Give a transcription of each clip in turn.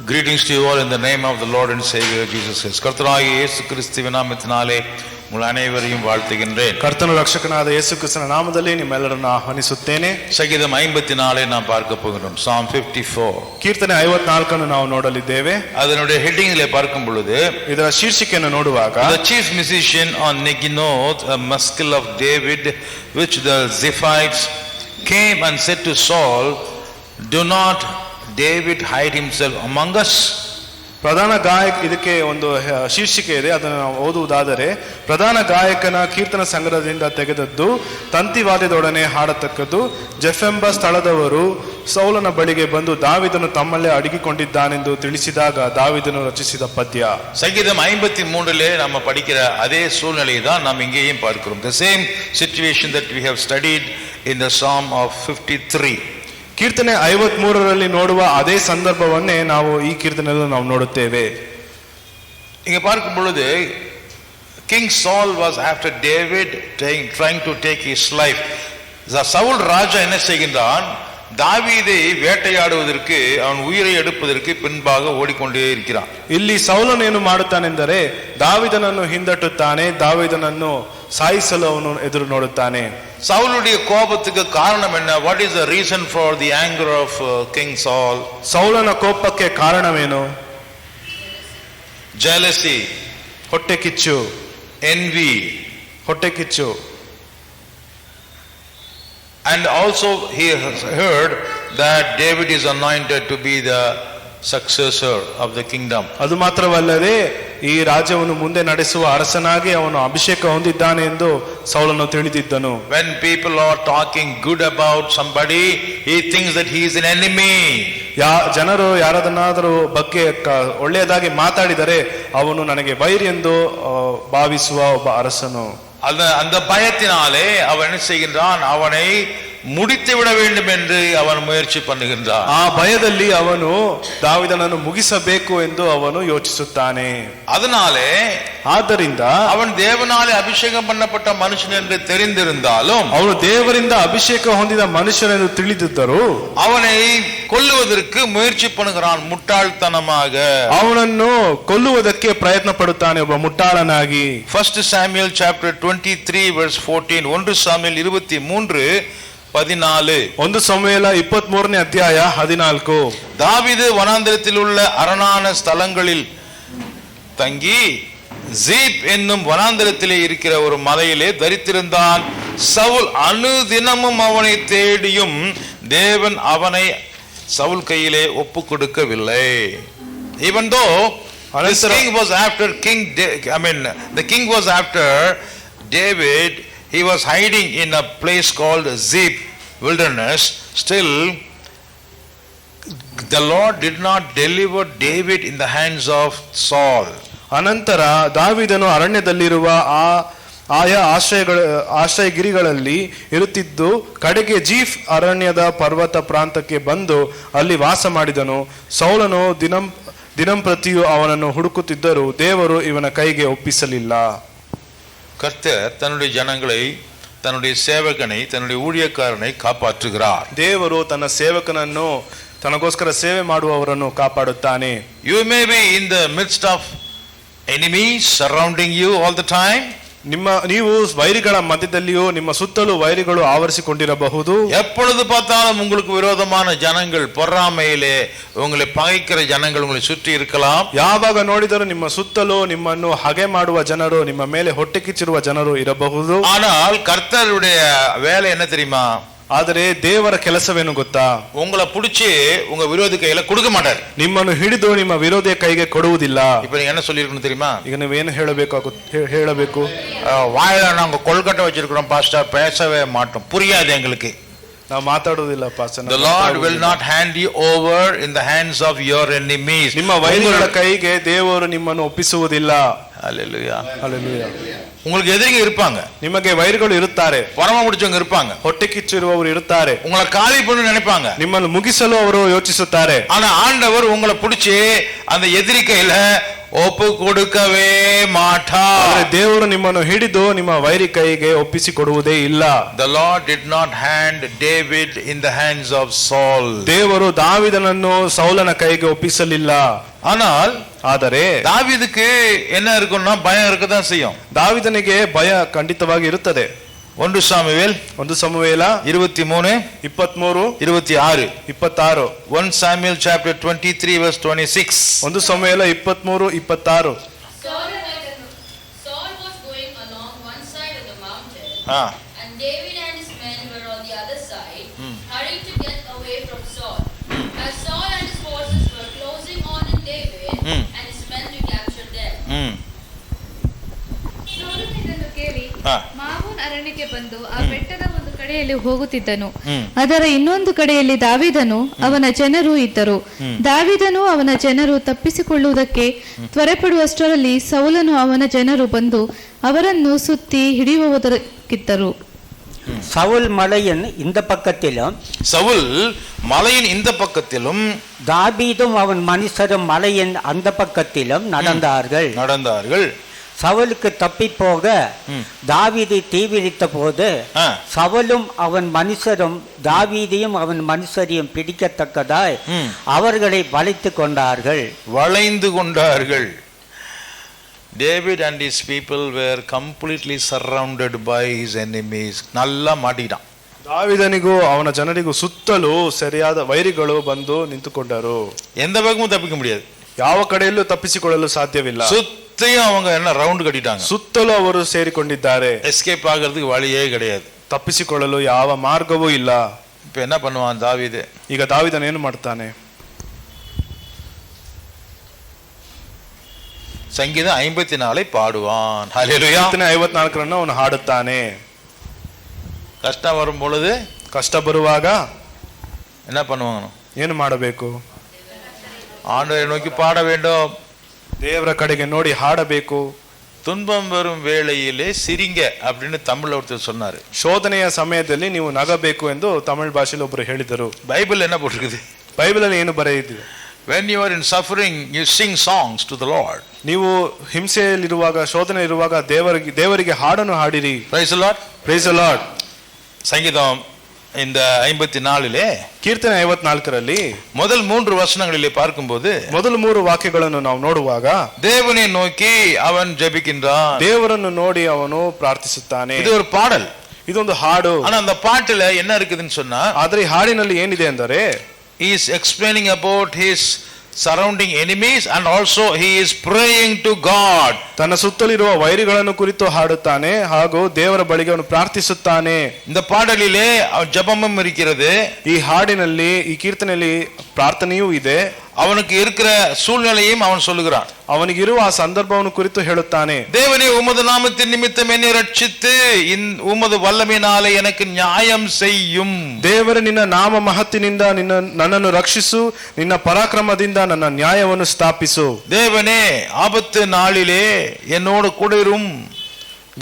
Greetings to you all in the name of the Lord and Savior Jesus Christ. கர்த்தராகிய இயேசு கிறிஸ்துவின் நாமத்தினாலே உங்கள் அனைவரையும் வாழ்த்துகின்றேன். ಕರ್ತನ ರಕ್ಷಕನಾದ ಯೇಸು ಕ್ರಿಸ್ತನ ನಾಮದಲ್ಲಿ ನಿಮ್ಮೆಲ್ಲರನ್ನು ಆಹ್ವಾನಿಸುತ್ತೇನೆ. சங்கீதம் 54 நாம் பார்க்க போகிறோம். Psalm 54. ಕೀರ್ತನೆ 54 ಅನ್ನು ನಾವು ನೋಡಲಿದ್ದೇವೆ. அதனுடைய ஹெட்டிங்ல பார்க்கும் பொழுது ಇದರ ಶೀರ್ಷಿಕೆಯನ್ನು ನೋಡುವಾಗ the chief musician on Neginoth, a maskil of David, which the Ziphites came and said to Saul, do not David hide himself among us? ಪ್ರಧಾನ ಗಾಯಕ, ಇದಕ್ಕೆ ಒಂದು ಶೀರ್ಷಿಕೆ ಇದೆ, ಅದನ್ನು ನಾವು ಓದುವುದಾದರೆ, ಪ್ರಧಾನ ಗಾಯಕನ ಕೀರ್ತನ ಸಂಗ್ರಹದಿಂದ ತೆಗೆದದ್ದು, ತಂತಿವಾದ್ಯದೊಡನೆ ಹಾಡತಕ್ಕದ್ದು, ಜೆಫೆಂಬ ಸ್ಥಳದವರು ಸೌಲನ ಬಳಿಗೆ ಬಂದು ದಾವಿದನು ತಮ್ಮಲ್ಲೇ ಅಡಗಿಕೊಂಡಿದ್ದಾನೆಂದು ತಿಳಿಸಿದಾಗ ದಾವಿದನು ರಚಿಸಿದ ಪದ್ಯ. சங்கீதம் 53 நம்ம படிக்கிற அதே சூழ்நிலையை தான் நாம் இங்கேயும் பார்க்கிறோம். The same situation that we have studied in the Psalm of 53. ಕೀರ್ತನೆ 53ರಲ್ಲಿ ನೋಡುವ ಅದೇ ಸಂದರ್ಭವನ್ನೇ ನಾವು ಈ ಕೀರ್ತನೆಯಲ್ಲಿ ನಾವು ನೋಡುತ್ತೇವೆ. இங்க பார்க்கும் பொழுது King Saul was after David, trying to take his life. Saul ராஜா என்ன செய்கின்றான்? தாவீதை வேட்டையாடுவதற்கு, அவன் உயிரை எடுப்பதற்கு பின்பாக ஓடிக்கொண்டே இருக்கிறான். ಇಲ್ಲಿ ಸೌಲನು ಏನು ಮಾಡುತ್ತಾನೆಂದರೆ ದಾವಿದನನ್ನು ಹಿಂದಟ್ಟುತ್ತಾನೆ, ದಾವಿದನನ್ನು ಸಾಯಿಸಲು ಅವನು ಎದುರು ನೋಡುತ್ತಾನೆ. சவுலுடைய கோபத்துக்கு காரணம் என்ன? What is the reason for the anger of King Saul? ಸೌಲನ ಕೋಪಕ್ಕೆ ಕಾರಣವೇನು? Jealousy, ಹೊಟ್ಟೆ ಕಿಚ್ಚು, envy, ಹೊಟ್ಟೆ ಕಿಚ್ಚು. and also he has heard that David is anointed to be the successor of the kingdom. ಅದು ಮಾತ್ರವಲ್ಲದೆ ಈ ರಾಜ್ಯವನ್ನು ಮುಂದೆ ನಡೆಸುವ ಅರಸನಾಗಿ ಅವನು ಅಭಿಷೇಕ ಹೊಂದಿದ್ದಾನೆ ಎಂದು ಸೌಲನು ತಿಳಿದಿದ್ದನು. When people are talking good about somebody, he thinks that he is an enemy. ಜನರು ಯಾರದನ್ನಾದರೂ ಬಗ್ಗೆ ಒಳ್ಳೆಯದಾಗಿ ಮಾತಾಡಿದರೆ ಅವನು ನನಗೆ ವೈರಿ ಎಂದು ಭಾವಿಸುವ ಒಬ್ಬ ಅರಸನು. அந்த பயத்தினாலே அவன் என்ன செய்கின்றான்? அவனை முடித்து விட வேண்டும் என்று அவன் முயற்சி பண்ணுகின்றான். ಆ ಭಯದಲ್ಲಿ ಅವನು ದಾವಿದನನ್ನು ಮುಗಿಸಬೇಕು ಎಂದು ಅವನು ಯೋಚಿಸುತ್ತಾನೆ. அதனாலே ಆದ್ದರಿಂದ அவன் தேவனாலே அபிஷேகம் பண்ணப்பட்ட மனுஷன் என்று தெரிந்திருந்தாலும், ಅವನು ದೇವರಿಂದ ಅಭಿಷೇಕ ಹೊಂದಿದ ಮನುಷ್ಯನೆಂದು ತಿಳಿದಿದ್ದರು, அவனை கொல்லுவதற்கு முயற்சி பண்ணுகிறான் முட்டாள்தனமாக. ಅವನನ್ನು ಕೊಲ್ಲುವುದಕ್ಕೆ ಪ್ರಯತ್ನ ಪಡುತ್ತಾನೆ ಒಬ್ಬ ಮುಟ್ಟಾಳನಾಗಿ. 1 Samuel chapter 23 verse 14. 1 Samuel 23:14. 1 ಸಮುವೇಲ 23ನೇ ಅಧ್ಯಾಯ 14. தாவீது வனாந்திரத்தில் உள்ள அரணான ஸ்தலங்களில் தங்கி ஜீப் என்னும் வனாந்திரத்திலே இருக்கிற ஒரு மலையிலே தரித்திருந்தான். சவுல் அனுதினமும் அவனை தேடியும் தேவன் அவனை சவுல் கையிலே ஒப்பு கொடுக்கவில்லை. Even though the king was after the king was after David, he was hiding in a place called Ziph wilderness. Still, the Lord did not deliver David in the hands of Saul. ಅನಂತರ ದಾವಿದನು ಅರಣ್ಯದಲ್ಲಿರುವ ಆಯಾ ಆಶ್ರಯಗಿರಿಗಳಲ್ಲಿ ಇರುತ್ತಿದ್ದು ಕಡೆಗೆ GIF ಅರಣ್ಯದ ಪರ್ವತ ಪ್ರಾಂತಕ್ಕೆ ಬಂದು ಅಲ್ಲಿ ವಾಸ ಮಾಡಿದನು. ಸೌಲನು ದಿನಂಪ್ರತಿಯೂ ಅವನನ್ನು ಹುಡುಕುತ್ತಿದ್ದರೂ ದೇವರು ಇವನ ಕೈಗೆ ಒಪ್ಪಿಸಲಿಲ್ಲ. கர்த்தர் தன்னுடைய ஜனங்களை, தன்னுடைய சேவகனை, தன்னுடைய ஊழியக்காரனை காப்பாற்றுகிறார். ದೇವರು ತನ್ನ ಸೇವಕನನ್ನು, ತನಗೋಸ್ಕರ ಸೇವೆ ಮಾಡುವವರನ್ನು ಕಾಪಾಡುತ್ತಾನೆ. You may be in the midst of enemies surrounding you all the time. ನೀವು ವೈರಿಗಳ ಮಧ್ಯದಲ್ಲಿಯೂ ನಿಮ್ಮ ಸುತ್ತಲೂ ವೈರಿಗಳು ಆವರಿಸಿಕೊಂಡಿರಬಹುದು. எப்பொழுது பார்த்தாலும் உங்களுக்கு விரோதமான ஜனங்கள், பொறாமையிலே உங்களை பகைக்கிற ஜனங்கள் உங்களை சுற்றி இருக்கலாம். ಯಾವಾಗ ನೋಡಿದರೂ ನಿಮ್ಮ ಸುತ್ತಲೂ ನಿಮ್ಮನ್ನು ಹಗೆ ಮಾಡುವ ಜನರು, ನಿಮ್ಮ ಮೇಲೆ ಹೊಟ್ಟೆ ಕಿಚ್ಚಿರುವ ಜನರು ಇರಬಹುದು. ஆனால் கர்த்தருடைய வேலை என்ன தெரியுமா? ಆದರೆ ದೇವರ ಕೆಲಸವೇನು ಗೊತ್ತಾ? உங்களை பிடிச்சி உங்க விரோதி கையில கொடுக்க மாட்டார். ನಿಮ್ಮನ್ನು ಹಿಡಿದು ನಿಮ್ಮ ವಿರೋಧಿಯ ಕೈಗೆ ಕೊಡುವುದಿಲ್ಲ. இப்ப நீங்க என்ன சொல்லிருக்கணும் தெரியுமா? ಈಗ ನೀವೇನು ಹೇಳಬೇಕು? வாயில நாங்க கொள்கட்டை வச்சிருக்கிறோம் பாஸ்டர், பேசவே மாட்டோம், புரியாது எங்களுக்கு, ನಾವು ಮಾತಾಡುವುದಿಲ್ಲ pastor. The Lord will not hand you over in the hands of your enemies. ನಿಮ್ಮ ವೈರಿಗಳ ಕೈಗೆ ದೇವರು ನಿಮ್ಮನ್ನು ಒಪ್ಪಿಸುವುದಿಲ್ಲ. Hallelujah. Hallelujah. உங்களுக்கு எதிரிங்க இருப்பாங்க, ನಿಮಗೆ ವೈರಿಗಳು ಇರುತ್ತಾರೆ, பொறாமை பிடிச்சவங்க இருப்பாங்க, ಹೊಟ್ಟೆ ಕಿಚ್ಚಿರುವವರು ಇರುತ್ತಾರೆ, உங்களை காலி பண்ண நினைப்பாங்க. ನಿಮ್ಮನ್ನು ಮುಗಿಸಲು ಅವರು ಯೋಚಿಸುತ್ತಾರೆ. ஆனா ஆண்டவர் உங்களை பிடிச்சி அந்த எதிரி கையில ಒಪ್ಪು ಕೊಡುಕವೇ ಮಾಟಾರ್. ದೇವರು ನಿಮ್ಮನ್ನು ಹಿಡಿದು ನಿಮ್ಮ ವೈರಿ ಕೈಗೆ ಒಪ್ಪಿಸಿ ಕೊಡುವುದೇ ಇಲ್ಲ. The Lord did not hand David in the hands of Saul. ದೇವರು ದಾವೀದನನ್ನು ಸೌಲನ ಕೈಗೆ ಒಪ್ಪಿಸಲಿಲ್ಲ. ಆದರೆ ದಾವೀದಕ್ಕೆ என்ன இருக்கும்னா பயம் இருக்கதான் செய்யும். ದಾವೀದನಿಗೆ ಭಯ ಖಂಡಿತವಾಗಿ ಇರುತ್ತದೆ. 1 ಸಾಮುವೇಲ್ 23 23 26 26 1 Samuel chapter 23 verse 26. 1 ಸಾಮುವೇಲ 23 26. Saul was going along one side of the mountain, and David and his men were on the other side, hurrying to get away from Saul. As Saul and his forces were closing on in David and his men to capture them. ಸೌಲನು ಇದನ್ನು ಕೇಳಿ ಮಾವೋನ್ ಅರಣ್ಯಕ್ಕೆ ಬಂದು ಆ ಬೆಟ್ಟದ ಒಂದು ಕಡೆಯಲ್ಲಿ ಹೋಗುತ್ತಿದ್ದನು. ಅದರ ಇನ್ನೊಂದು ಕಡೆಯಲ್ಲಿ ದಾವೀದನು ಅವನ ಜನರು ಇದ್ದರು. ದಾವೀದನು ಅವನ ಜನರು ತಪ್ಪಿಸಿಕೊಳ್ಳುವುದಕ್ಕೆ ತ್ವರೆಪಡುವಷ್ಟರಲ್ಲಿ ಸೌಲನು ಅವನ ಜನರು ಬಂದು ಅವರನ್ನು ಸುತ್ತಿ ಹಿಡಿಯುವುದಕ್ಕಿದ್ದರು. சவுல் மலையின் இந்த பக்கத்திலும் தாவீதும் அவன் மனுஷரும் மலையின் அந்த பக்கத்திலும் நடந்தார்கள். சவுலுக்கு தப்பி போக தாவீதை தீவிரித்த போது சவுலும் அவன் மனுஷரும் தாவீதையும் அவன் மனுஷரையும் பிடிக்கத்தக்கதாய் அவர்களை வளைந்து கொண்டார்கள். David and his people were completely surrounded by his enemies. நல்லா மாட்டிட்டான். ದಾವೀದನಿಗೂ ಅವನ ಜನರಿಗೂ ಸುತ್ತಲೂ ಸರಿಯಾದ ವೈರಿಗಳು ಬಂದು ನಿಂತುಕೊಂಡರು. எந்த பக்கமும் தப்பிக்க முடியாது. ಯಾವ ಕಡೆಯಲ್ಲೂ ತಪ್ಪಿಸಿಕೊಳ್ಳಲು ಸಾಧ್ಯವಿಲ್ಲ. சுத்தியும் அவங்க என்ன ரவுண்ட் கட்டிட்டாங்க. ಸುತ್ತಲೂ ಅವರು ಸೇರಿಕೊಂಡಿದ್ದಾರೆ. எஸ்கேப் ஆகிறதுக்கு வழியே கிடையாது. ತಪ್ಪಿಸಿಕೊಳ್ಳಲು ಯಾವ ಮಾರ್ಗವೂ ಇಲ್ಲ. இப்போ என்ன பண்ணுவான் தாவீது? ಈಗ ದಾವೀದನು ಏನು ಮಾಡ್ತಾನೆ? ಸಂಗೀತ 54 பாடுவான். ஹல்லேலூயா. 54 ಅವನು ಹಾಡುತ್ತಾನೆ. ಕಷ್ಟ வரும் பொழுது, ಕಷ್ಟ ಬರುವಾಗ என்ன பண்ணுவாங்க? ಏನು ಮಾಡಬೇಕು? ஆண்டவரை நோக்கி பாட வேண்டும். ದೇವರ ಕಡೆಗೆ ನೋಡಿ ಹಾಡಬೇಕು. துன்பம் வரும் வேளையிலே சிரிங்க அப்படின்னு தமிழ்ல ஒருத்தர் சொன்னாரு. ಶೋಧನೆಯ ಸಮಯದಲ್ಲಿ ನೀವು ನಗಬೇಕು ಎಂದು ತಮಿಳ್ ಭಾಷೆಯಲ್ಲಿ ಒಬ್ಬರು ಹೇಳಿದರು. பைபிள் என்ன போட்டிருக்குது? ಬೈಬಲಲ್ಲಿ ಏನು ಬರೆದಿದೆ? When you are in suffering, you sing songs to the Lord. ನೀವು ಹಿಂಸೆಯಲ್ಲಿರುವಾಗ, ಶೋಧನೆ ಇರುವಾಗ ದೇವರಿಗೆ ಹಾಡನ್ನು ಹಾಡಿರಿ. Praise the Lord. Praise the Lord. ಸಂಗೀತம் இந்த 54 ಕೀರ್ತನೆ 54ರಲ್ಲಿ முதல் 3 வசனங்களிலே பார்க்கும்போது ಮೊದಲ 3 ವಾಕ್ಯಗಳನ್ನು ನಾವು ನೋಡುವಾಗ தேவனை நோக்கி அவன் ஜெபிக்கின்றான். ದೇವರನ್ನು ನೋಡಿ ಅವನು ಪ್ರಾರ್ಥಿಸುತ್ತಾನೆ. இது ஒரு பாடல், ಇದೊಂದು ಹಾಡು. ஆனா அந்த பாட்டுல என்ன இருக்குதுன்னு சொன்னா, ಆದರೆ ಈ ಹಾಡಿನಲ್ಲಿ ಏನಿದೆ ಅಂದರೆ he is explaining about his surrounding enemies and also he is praying to God. ತನ್ನ ಸುತ್ತಲಿರುವ ವೈರಿಗಳನ್ನು ಕುರಿತು ಹಾಡುತ್ತಾನೆ ಹಾಗೂ ದೇವರ ಬಳಿಗೆ ಅವನು ಪ್ರಾರ್ಥಿಸುತ್ತಾನೆ. இந்த பாடலிலே ஜெபமும் இருக்கிறது. ಈ ಹಾಡಿನಲ್ಲಿ, ಈ ಕೀರ್ತನೆಯಲ್ಲಿ ಪ್ರಾರ್ಥನೆಯೂ ಇದೆ. அவனுக்கு இருக்கிற சூழ்நிலையும் அவன் சொல்லுகிறான். ಅವನಿಗಿರುವ ಆ ಸಂದರ್ಭವನ್ನು ಕುರಿತು ಹೇಳುತ್ತಾನೆ. தேவனே, உமது நாமத்தின் நிமித்தம் என்னை ரட்சித்து உமது வல்லமையினாலே எனக்கு நியாயம் செய்யும். ದೇವರೇ, ನಿನ್ನ ನಾಮ ಮಹತ್ತಿನಿಂದ ನನ್ನನ್ನು ರಕ್ಷಿಸು, ನಿನ್ನ ಪರಾಕ್ರಮದಿಂದ ನನ್ನ ನ್ಯಾಯವನ್ನು ಸ್ಥಾಪಿಸು. தேவனே, ஆபத்து நாளிலே என்னோடு கூட இரும்.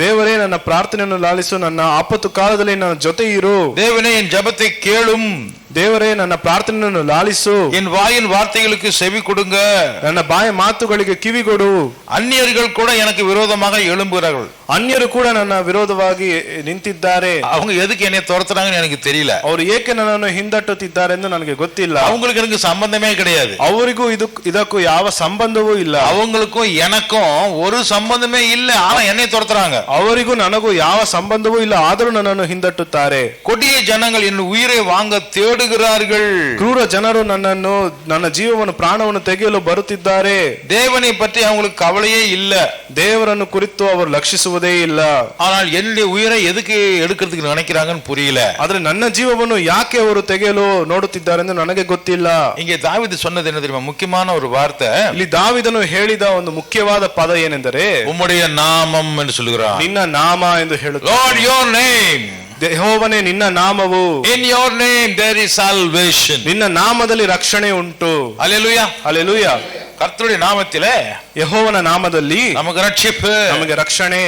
ದೇವರೇ, ನನ್ನ ಪ್ರಾರ್ಥನೆಯನ್ನು ಲಾಲಿಸು, ನನ್ನ ಆಪತ್ತು ಕಾಲದಲ್ಲಿ ನನ್ನ ಜೊತೆ ಇರು. தேவனே, என் ஜெபத்தை கேளும். ದೇವರೇ, ನನ್ನ ಪ್ರಾರ್ಥನೆಯನ್ನು ಲಾಲಿಸು. என் வாயின் வார்த்தைகளுக்கு செவி கொடுங்க. ನನ್ನ ಬಾಯ ಮಾತುಗಳಿಗೆ ಕಿವಿಗೊಡು. அந்நியர்கள் கூட எனக்கு விரோதமாக எழும்புகிறார்கள். ಅನ್ಯರು ಕೂಡ ನನ್ನ ವಿರೋಧವಾಗಿ ನಿಂತಿದ್ದಾರೆ. அவங்க எதுக்கு என்னை துரத்துறாங்கன்னு எனக்கு தெரியல. ಅವರು ಏಕೆ ನನ್ನನ್ನು ಹಿಂದಟ್ಟುತ್ತಿದ್ದಾರೆ ಎಂದು ನನಗೆ ಗೊತ್ತಿಲ್ಲ. அவங்களுக்கு எனக்கு சம்பந்தமே கிடையாது. ಅವರಿಗೂ ಇದಕ್ಕೂ ಯಾವ ಸಂಬಂಧವೂ ಇಲ್ಲ. அவங்களுக்கும் எனக்கும் ஒரு சம்பந்தமே இல்ல, ஆனா என்னை துரத்துறாங்க. ಅವರಿಗೂ ನನಗೂ ಯಾವ ಸಂಬಂಧವೂ ಇಲ್ಲ, ಆದರೂ ನನ್ನನ್ನು ಹಿಂದಟ್ಟುತ್ತಾರೆ. கொடிய ஜனங்கள் என் உயிரை வாங்க தேடுகிறார்கள். ಕ್ರೂರ ಜನರು ನನ್ನ ಜೀವವನ್ನು, ಪ್ರಾಣವನ್ನು ತೆಗೆಯಲು ಬರುತ್ತಿದ್ದಾರೆ. தேவனை பற்றி அவங்களுக்கு கவலையே இல்ல. ದೇವರನ್ನು ಕುರಿತು ಅವರು ಲಕ್ಷಿಸುವುದೇ ಇಲ್ಲ. ஆனால் என்னுடைய உயிரை எதுக்கு எடுக்கிறதுக்கு நினைக்கிறாங்கன்னு புரியல. ಆದ್ರೆ ನನ್ನ ಜೀವವನ್ನು ಯಾಕೆ ಅವರು ತೆಗೆಯಲು ನೋಡುತ್ತಿದ್ದಾರೆ ಎಂದು ನನಗೆ ಗೊತ್ತಿಲ್ಲ. இங்கே தாவீது சொன்னது என்ன தெரியுமா? முக்கியமான ஒரு வார்த்தை. ಇಲ್ಲಿ ದಾವೀದನು ಹೇಳಿದ ಒಂದು ಮುಖ್ಯವಾದ ಪದ ಏನೆಂದರೆ, உம்முடைய நாமம் என்று சொல்கிறார். ನಿನ್ನ ನಾಮ ಎಂದು ಹೇಳುತ್ತಾರೆ. Lord, your name. ಯೆಹೋವನೇ, ನಿನ್ನ ನಾಮವು. In your name there is salvation. ನಿನ್ನ ನಾಮದಲ್ಲಿ ರಕ್ಷಣೆ ಉಂಟು. ஹல்லேலூயா. ಹಲ್ಲೆಲೂಯಾ. கர்த்தருடைய நாமத்திலே, ಯೆಹೋವನ ನಾಮದಲ್ಲಿ நமக்கு ரட்சிப்பு, ನಮಗೆ ರಕ್ಷಣೆ.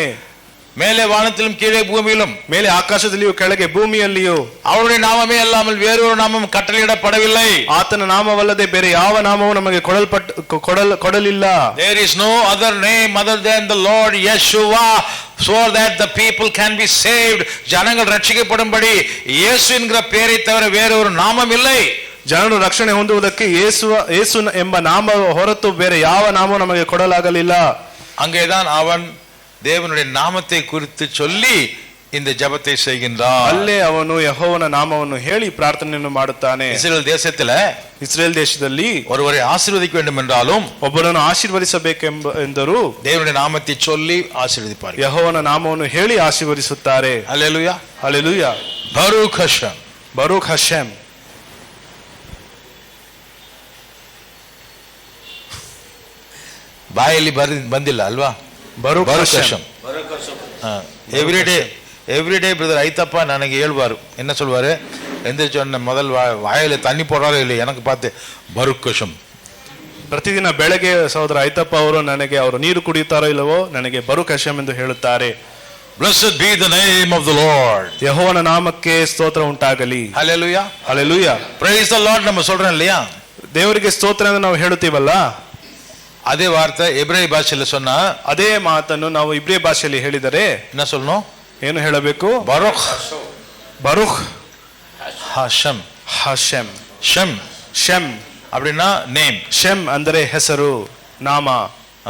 மேலே வானத்திலும் கீழே பூமியிலும், ಮೇಲೆ ಆಕಾಶದಲ್ಲಿಯೂ ಕೆಳಗೆ ಭೂಮಿಯಲ್ಲಿಯೂ அவருடைய நாமமே அல்லாமல் வேறொரு நாமம் கட்டளையிடப்படவில்லை. ಆತನ ನಾಮವಲ್ಲದೆ ಬೇರೆ ಯಾವ ನಾಮವೂ ನಮಗೆ ಕೊಡಲಿಲ್ಲ. There is no other name other than the Lord Yeshua, so that the people can be saved. ஜனங்கள் ரட்சிக்கப்படும்படி இயேசு என்கிற பெயரை தவிர வேறொரு நாமம் இல்லை. ಜನರು ರಕ್ಷಣೆ ಹೊಂದುವುದಕ್ಕೆ ಯೇಸು ಎಂಬ ನಾಮ ಹೊರತು ಬೇರೆ ಯಾವ ನಾಮವೂ ನಮಗೆ ಕೊಡಲಾಗಲಿಲ್ಲ. அங்கேதான் அவன் தேவனுடைய நாமத்தை குறித்து சொல்லி இந்த ஜெபத்தை செய்கின்றான். ಅಲ್ಲೇ ಅವನು ಯೆಹೋವನ ನಾಮವನ್ನು ಹೇಳಿ ಪ್ರಾರ್ಥನೆಯನ್ನು ಮಾಡುತ್ತಾನೆ. இஸ்ரேல் தேசத்தில் ஒருவரை ஆசீர்வதிக்க வேண்டும் என்றாலும், ಒಬ್ಬರನ್ನು ಆಶೀರ್ವದಿಸಬೇಕೆಂದರೂ தேவனுடைய நாமத்தை சொல்லி ஆசீர்வதிப்பார்கள். ಯೆಹೋವನ ನಾಮವನ್ನು ಹೇಳಿ ಆಶೀರ್ವದಿಸುತ್ತಾರೆ. ஹல்லேலூயா, ಹಲ್ಲೆಲೂಯಾ. பரூக் ஹஷம், ಬರೂಕ್ ಹಶೆಮ್. ಬಾಯಲ್ಲಿ ಬಂದಿಲ್ಲ ಅಲ್ವಾ? ಬರೂಕ್ ಹಶೆಮ್. எவ்ரிடே பிரதர் ஐத்தப்பா ನನಗೆ ಹೇಳ್வாரு, என்ன சொல்வாரு, எந்திரிச்சோன்ன முதல் வாயில தண்ணி போடுறாரோ இல்லை, எனக்கு பார்த்து பருக்கஷம். ಪ್ರತಿದಿನ ಬೆಳಗ್ಗೆ ಸಹೋದರ ಐತಪ್ಪ ಅವರು ನನಗೆ ಅವರು ನೀರು ಕುಡಿಯುತ್ತಾರೋ ಇಲ್ಲವೋ ನನಗೆ ಬರೂಕ್ ಹಶೆಮ್ ಎಂದು ಹೇಳುತ್ತಾರೆ. Blessed be the name of the Lord. ಯೆಹೋವನ ನಾಮಕ್ಕೆ ಸ್ತೋತ್ರ ಉಂಟಾಗಲಿ. Hallelujah. Hallelujah. Praise the Lord நம்ம சொல்றோம் இல்லையா? ದೇವರಿಗೆ ಸ್ತೋತ್ರ ಎಂದು ನಾವು ಹೇಳುತ್ತೀವಲ್ಲ, அதே வார்த்தை எபிரேய பாஷையில சொன்னா, ಅದೇ ಮಾತನ್ನು ನಾವು ಇಬ್ರಿಯ ಭಾಷೆಯಲ್ಲಿ ಹೇಳಿದರೆ என்ன சொல்லணும்? ಏನು ಹೇಳಬೇಕು? ಬರುಖ್, ಬರುಖ್ ಹಶಮ್. ಹಶೆಮ್. ಶಮ್, ಶೆಮ್ அப்படின்னா நேம். ಶೆಮ್ ಅಂದರೆ ಹೆಸರು, ನಾಮ.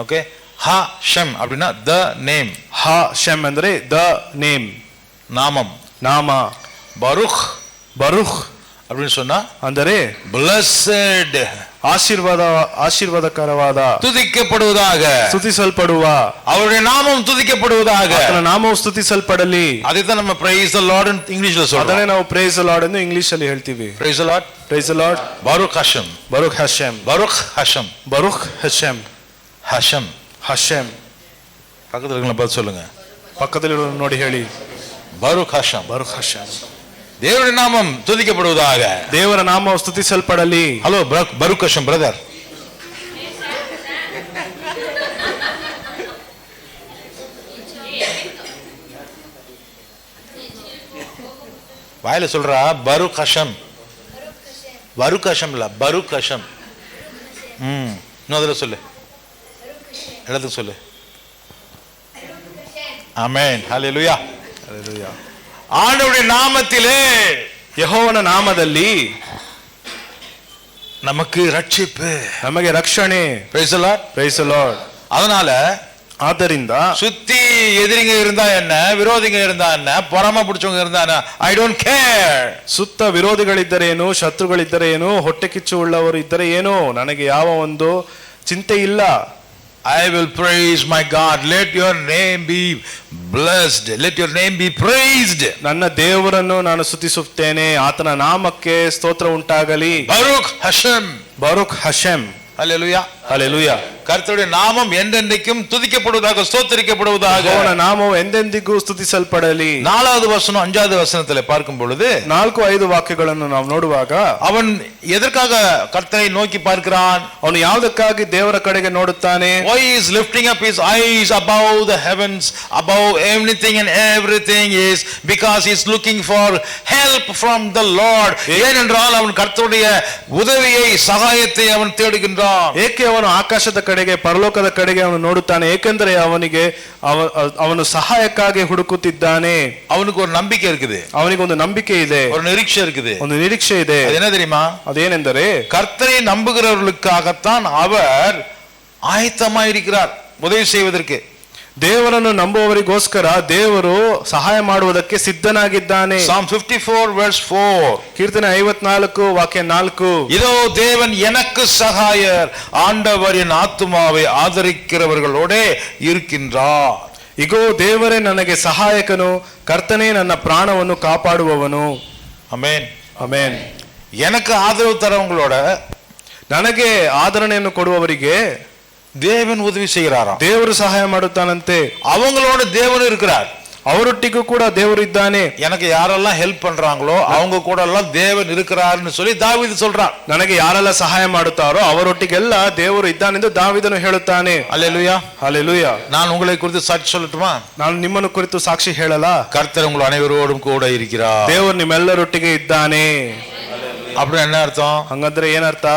ಓಕೆ. ಹ ಶಮ್ அப்படின்னா ದ நேம். ಹ ಶೆಮ್ ಅಂದರೆ ದ ನೇಮ್, நாமம், ನಾಮ. பருக், ಬರುಖ್ அப்படின்னு சொன்னா ಅಂದರೆ blessed, ಆಶೀರ್ವಾದಕರವಾದ, துதிக்கப்படுவதாக, ಸ್ತುತಿಸಲ್ಪಡುವ, அவருடைய நாமம் துதிக்கப்படுவதாக, ಆತನ ನಾಮವು ಸ್ತುತಿಸಲ್ಪಡಲಿ. அதைத்தான் நம்ம praise the Lord in English ಅಲ್ಲಿ ಅದನ್ನೇ சொல்றோம். ನಾವು ಪ್ರೈಸ್ ದ ಲಾರ್ಡ್ ಎಂದು ಇಂಗ್ಲಿಷ್ ಅಲ್ಲಿ ಹೇಳ್ತೀವಿ. praise the Lord, praise the Lord. பருக் ஹஷம், ಬರುಖ್ ಹಶೆಮ್. பருக் ஹஷம், ಬರುಖ್ ಹಶೆಮ್. ஹஷம். ಹಶೆಮ್. பக்கத்துல இருக்கவங்க பதில் சொல்லுங்க. ಪಕ್ಕದಲ್ಲಿರೋ ನೋಡಿ ಹೇಳಿ. பருக் ஹஷம். ಬರುಖ್ ಹಶೆಮ್. தேவனுடைய நாமம் துதிக்கப்படுவதாக, ದೇವರ ನಾಮವು ಸ್ತುತಿಸಲ್ಪಡಲಿ. ஹலோ பருக் ஹஷம் பிரதர். வாயில சொல்றா பருக் ஹஷம். பருக் ஹஷம் இல்ல, பருக் ஹஷம். இன்னொரு சொல்லு, இடத்துக்கு சொல்லு. ஆமென். ஹல்லேலூயா. ಹಲ್ಲೆಲೂಯಾ. ஆண்டவருடைய நாமத்திலே, ಯೆಹೋವನ ನಾಮದಲ್ಲಿ நமக்கு ரட்சிப்பு, ನಮಗೆ ರಕ್ಷಣೆ. praise the Lord. Praise the lord. அதனால ಆದ್ದರಿಂದ சுத்தி எதிரிங்க இருந்தா என்ன, விரோதிங்க இருந்தா என்ன, பொறாம பிடிச்சவங்க இருந்தா என்ன, ஐ டோன்ட் கேர். ಸುತ್ತ ವಿರೋಧಿಗಳಿದ್ದರೇನು, ಶತ್ರುಗಳಿದ್ದರೇನು, ಹೊಟ್ಟೆ ಕಿಚ್ಚು ಉಳ್ಳವರು ಇದ್ದರೆ ಏನು, ನನಗೆ ಯಾವ ಒಂದು ಚಿಂತೆ ಇಲ್ಲ. I will praise my God. Let your name be blessed. Let your name be praised. ನನ್ನ ದೇವರನ್ನು ನಾನು ಸ್ತುತಿಸುತ್ತೇನೆ, ಆತನ ನಾಮಕ್ಕೆ ಸ್ತೋತ್ರ ಉಂಟಾಗಲಿ. Baruch Hashem. ಬರುಖ್ ಹಶೆಮ್. Hallelujah. ಹಲ್ಲೆಲೂಯಾ. கர்த்தருடைய நாமம் என்றென்றைக்கும் துதிக்கப்படுவதாக, ஸ்தோத்திரிக்கப்படுவதாக. ಯೆಹೋವನ ನಾಮವು ಎಂದೆಂದಿಗೂ ಸ್ತುತಿಸಲ್ಪಡಲಿ. 4வது வசனம் 5வது வசனத்தில் பார்க்கும் பொழுது 4-5 ವಾಕ್ಯಗಳನ್ನು ನಾವು ನೋಡುವಾಗ அவன் எதற்காக கர்த்தரை நோக்கி பார்க்கிறான்? ಅವನು ಯಾವುದಕ್ಕಾಗಿ ದೇವರ ಕಡೆಗೆ ನೋಡುತ್ತಾನೆ? Why he is lifting up his eyes above the heavens, above anything and everything, is because he is looking for help from the Lord. ஏனென்றால் அவன் கர்த்தருடைய உதவியை, சகாயத்தை அவன் தேடுகின்றான். ಏಕೆ ಅವನು ಆಕಾಶದ ಕಡೆಗೆ, ಪರಲೋಕದ ಕಡೆಗೆ ಅವನು ನೋಡುತ್ತಾನೆ? ಏಕೆಂದರೆ ಅವನು ಸಹಾಯಕ್ಕಾಗಿ ಹುಡುಕುತ್ತಿದ್ದಾನೆ. அவனுக்கு ஒரு நம்பிக்கை இருக்குது, ಅವನಿಗೆ ಒಂದು ನಂಬಿಕೆ ಇದೆ, ஒரு நிರೀட்சை இருக்குது. ಒಂದು ನಿರೀಕ್ಷೆ ಇದೆ. அது என்ன தெரியுமா? ಅದೇನೆಂದರೆ கர்த்தரை நம்புகிறவர்களுக்காகத்தான் அவர் ஆயத்தமாயிருக்கிறார் உதவி செய்வதற்கு. ದೇವರನ್ನು ನಂಬುವವರಿಗೋಸ್ಕರ ದೇವರು ಸಹಾಯ ಮಾಡುವುದಕ್ಕೆ ಸಿದ್ಧನಾಗಿದ್ದಾನೆ. Psalm 54 verse 4. ಕೀರ್ತನೆ 54 ವಾಕ್ಯ 4. இதோ தேவன் எனக்கு சகாயர், ஆண்டவர் என் ஆத்துமாவை ஆதரிக்கிறவர்களோடே இருக்கின்றார். ಇಗೋ ದೇವರೇ ನನಗೆ ಸಹಾಯಕನು, ಕರ್ತನೇ ನನ್ನ ಪ್ರಾಣವನ್ನು ಕಾಪಾಡುವವನು. ಆಮೆನ್. ಆಮೆನ್. எனக்கு ஆதரவு தரவங்களோட, ನನಗೆ ಆದರಣೆಯನ್ನು ಕೊಡುವವರಿಗೆ தேவன் உதவி செய்கிறாராம். ದೇವರು ಸಹಾಯ ಮಾಡುತ್ತಾನಂತೆ. அவங்களோட தேவன் இருக்கிறார். ಅವರೊಟ್ಟಿಗೂ ಕೂಡ ದೇವರು ಇದ್ದಾನೆ. எனக்கு யாரெல்லாம் ஹெல்ப் பண்றாங்களோ அவங்க கூட எல்லாம் தேவன் இருக்கிறார்னு சொல்லி தாவீது சொல்றான். ನನಗೆ ಯಾರೆಲ್ಲ ಸಹಾಯ ಮಾಡುತ್ತಾರೋ ಅವರೊಟ್ಟಿಗೆಲ್ಲ ದೇವರು ಇದ್ದಾನೆಂದು ದಾವೀದನು ಹೇಳುತ್ತಾನೆ. அல்லேலூயா, ಹಲ್ಲೆಲೂಯಾ. நான் உங்களை குறித்து சாட்சி சொல்லட்டுமா? ನಾನು ನಿಮ್ಮನ್ನು ಕುರಿತು ಸಾಕ್ಷಿ ಹೇಳಲ್ಲ? கர்த்தர் உங்கள் அனைவரோடும் கூட இருக்கிறார். ದೇವರು ನಿಮ್ಮೆಲ್ಲರೊಟ್ಟಿಗೆ ಇದ್ದಾನೆ. அப்படி என்ன அர்த்தம்? ಹಂಗಂದ್ರೆ ಏನರ್ಥ?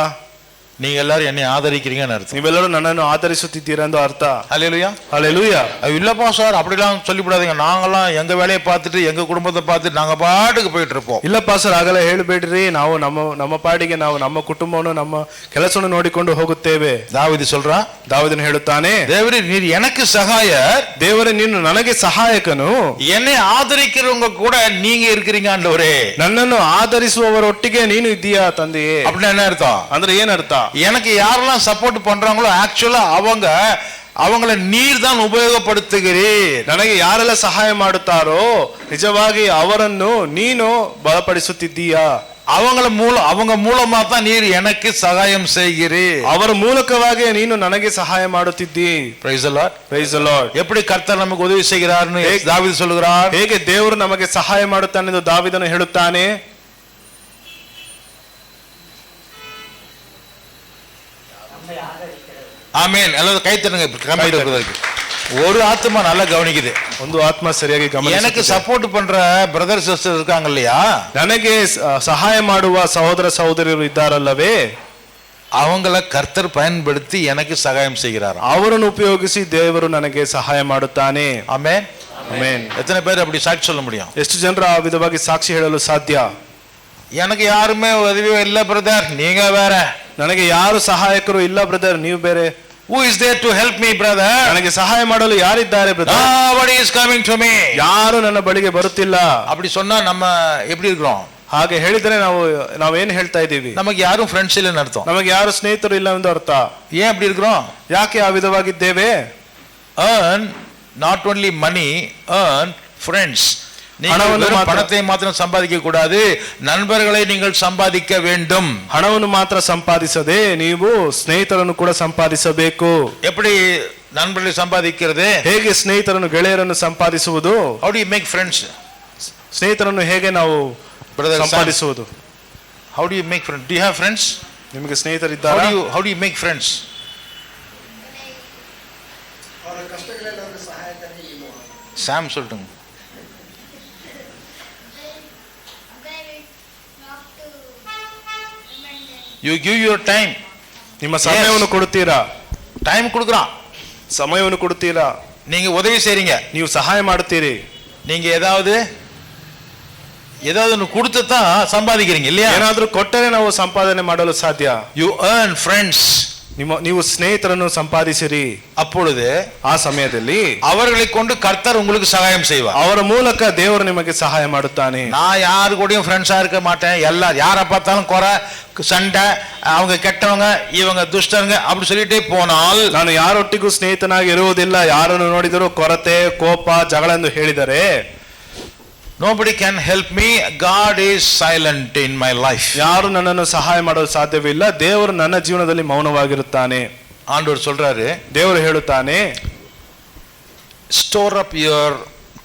நீங்க எல்லாரும் என்னை ஆதரிக்கிறீங்கன்னு அர்த்தம். ನೀವೆಲ್ಲರೂ ನನ್ನನ್ನು ಆಧರಿಸುತ್ತಿದ್ದೀರಾ ಎಂದು ಅರ್ಥ. அல்லேலூயா, ಹಲ್ಲೆಲೂಯಾ. இல்லப்பா சார் அப்படிலாம் சொல்லிவிடாதீங்க, நாங்கெல்லாம் எங்க வேலையை பார்த்துட்டு எங்க குடும்பத்தை பார்த்துட்டு நாங்க பாட்டுக்கு போயிட்டு இருப்போம். ಇಲ್ಲಪ್ಪ ಸರ್ ಆಗಲ್ಲ ಹೇಳಬೇಡ್ರಿ, ನಾವು ನಮ್ಮ ಪಾಡಿಗೆ ನಾವು ನಮ್ಮ ಕುಟುಂಬವನ್ನು ನಮ್ಮ ಕೆಲಸವನ್ನು ನೋಡಿಕೊಂಡು ಹೋಗುತ್ತೇವೆ. தாவீது சொல்றான், ದಾವೀದನು ಹೇಳುತ್ತಾನೆ, தேவரே நீர் எனக்கு சகாயர், ದೇವರೇ ನೀನು ನನಗೆ ಸಹಾಯಕನು, என்னை ஆதரிக்கிறவங்க கூட நீங்க இருக்கிறீங்க ஆண்டவரே. ನನ್ನನ್ನು ಆಧರಿಸುವವರೊಟ್ಟಿಗೆ ನೀನು ಇದ್ದೀಯಾ ತಂದೆಯೇ. அப்படின்னா என்ன அர்த்தம்? ಅಂದ್ರೆ ಏನರ್ಥ? எனக்கு யாரெல்லாம் சப்போர்ட் பண்றாங்களோ ஆக்சுவலா அவங்கள நீர் தான் உபயோகப்படுத்துகிறீர். ನನಗೆ ಯಾರೆಲ್ಲ ಸಹಾಯ ಮಾಡುತ್ತಾರೋ ನಿಜವಾಗಿ ಅವರನ್ನು ನೀನು ಬಲಪಡಿಸುತ್ತಿದ್ದೀಯಾ. அவங்க மூலமா தான் நீர் எனக்கு சகாயம் செய்கிறீர். ಅವರ ಮೂಲಕವಾಗಿ ನೀನು ನನಗೆ ಸಹಾಯ ಮಾಡುತ್ತಿದ್ದೀ. Praise the Lord. Praise the Lord. எப்படி கர்த்தர் நமக்கு உதவி செய்கிறார்னு தாவீது சொல்கிறார். ಹೇಗೆ ದೇವರು ನಮಗೆ ಸಹಾಯ ಮಾಡುತ್ತಾನೆಂದು ದಾವೀದನು ಹೇಳುತ್ತಾನೆ. ஆமென். எல்லாரும் கை தட்டுங்க. கம்ப்யூட்டருக்கு ஒரு ஆத்மா நல்லா கவனிக்குது. ಒಂದು ಆತ್ಮ ಸರಿಯಾಗಿ ಗಮನಿಸುತ್ತಿದೆ. எனக்கு சப்போர்ட் பண்ற பிரதர் சிஸ்டர் இருக்காங்க இல்லையா, ನನಗೆ ಸಹಾಯ ಮಾಡುವ ಸಹೋದರ ಸಹೋದರಿಯರು ಇದ್ದಾರಲ್ಲವೇ, அவங்கள கர்த்தர் பயன்படுத்தி எனக்கு சகாயம் செய்கிறார். ಅವರನ್ನು ಉಪಯೋಗಿಸಿ ದೇವರು ನನಗೆ ಸಹಾಯ ಮಾಡುತ್ತಾನೆ. ஆமென், ಆಮೆನ್. எத்தனை பேர் அப்படி சாட்சி சொல்ல முடியும்? ಎಷ್ಟು ಜನರು ಆ ವಿಧವಾಗಿ ಸಾಕ್ಷಿ ಹೇಳಲು ಸಾಧ್ಯ? எனக்கு யாருமே உதவி இல்ல பிரதர், நீங்க வேற. ನನಗೆ ಯಾರು ಸಹಾಯಕರು ಇಲ್ಲ ಬ್ರದರ್, ನೀವು ಬೇರೆ. Who is there to help me brother? ನನಗೆ ಸಹಾಯ ಮಾಡಲು ಯಾರಿದ್ದಾರೆ brother? Nobody is coming to me. ಯಾರು ನನ್ನ ಬಳಿಗೆ ಬರುತ್ತಿಲ್ಲ. அப்படி சொன்னா நம்ம எப்படி இருக்கிறோம்? ಹಾಗೆ ಹೇಳಿದ್ರೆ ನಾವೇನು ಹೇಳ್ತಾ ಇದ್ದೀವಿ? நமக்கு யாரும் ஃப்ரெண்ட்ஸ் இல்லைன்னு அர்த்தம். ನಮಗೆ ಯಾರು ಸ್ನೇಹಿತರು ಇಲ್ಲ ಎಂದು ಅರ್ಥ. ஏன் அப்படி இருக்கிறோம்? ಯಾಕೆ ಆ ವಿಧವಾಗಿದ್ದೇವೆ? Earn not only money, earn friends. நீங்கள் பணத்தை மாத்திரம் சம்பாதிக்க கூடாது, நண்பர்களை நீங்கள் சம்பாதிக்க வேண்டும். ಹಣವನ್ನು ಮಾತ್ರ ಸಂಪಾದಿಸದೆ ನೀವು ಸ್ನೇಹಿತರನ್ನು ಕೂಡ ಸಂಪಾದಿಸಬೇಕು. எப்படி நண்பர்களை சம்பாதிக்கிறது? ಹೇಗೆ ಸ್ನೇಹಿತರನ್ನು ಗೆಳೆಯರನ್ನು ಸಂಪಾದಿಸುವುದು? How do you make friends? ಸ್ನೇಹಿತರನ್ನು ಹೇಗೆ ನಾವು ಸಂಪಾದಿಸುವುದು? How do you make friends? Do you have friends? ನಿಮಗೆ ಸ್ನೇಹಿತರಿದ್ದಾರಾ? How do you make friends? Sam சொல்லுங்க. You give your time. ನಿಮ್ಮ ಸಮಯವನ್ನು ಕೊಡುತ್ತೀರಾ? டைம் கொடுக்குறான். ಸಮಯವನ್ನು ಕೊಡುತ್ತೀರಾ? நீங்க உதவி செய்றீங்க, ನೀವು ಸಹಾಯ ಮಾಡುತ್ತೀರಿ. நீங்க ஏதாவது ஒன்று கொடுத்து தான் சம்பாதிக்கிறீங்க இல்லையா? ಏನಾದರೂ ಕೊಟ್ಟರೆ ನಾವು ಸಂಪಾದನೆ ಮಾಡಲು ಸಾಧ್ಯ. You earn friends. ನೀವು ಸ್ನೇಹಿತರನ್ನು ಸಂಪಾದಿಸಿರಿ. அப்பொழுது ಆ ಸಮಯದಲ್ಲಿ அவர்களை கொண்டு கர்த்தர் உங்களுக்கு சகாயம் செய்வார். ಅವರ ಮೂಲಕ ದೇವರು ನಿಮಗೆ ಸಹಾಯ ಮಾಡುತ್ತಾನೆ. நான் யாரு கூடயும் ஃப்ரெண்ட்ஸா இருக்க மாட்டேன், யாரை பார்த்தாலும் குறை சண்டை, அவங்க கெட்டவங்க இவங்க துஷ்டங்க அப்படி சொல்லிட்டே போனால், ನಾನು ಯಾರೊಟ್ಟಿಗೂ ಸ್ನೇಹಿತನಾಗಿ ಇರುವುದಿಲ್ಲ, ಯಾರನ್ನು ನೋಡಿದರೂ ಕೊರತೆ ಕೋಪ ಜಗಳ ಎಂದು ಹೇಳಿದರೆ, nobody can help me, God is silent in my life. ಯಾರು ನನ್ನನ್ನು ಸಹಾಯ ಮಾಡಲು ಸಾಧ್ಯವಿಲ್ಲ, ದೇವರು ನನ್ನ ಜೀವನದಲ್ಲಿ ಮೌನವಾಗಿರುತ್ತಾನೆ. ஆண்டவர் சொல்றாரு, ದೇವರು ಹೇಳುತ್ತಾನೆ, store up your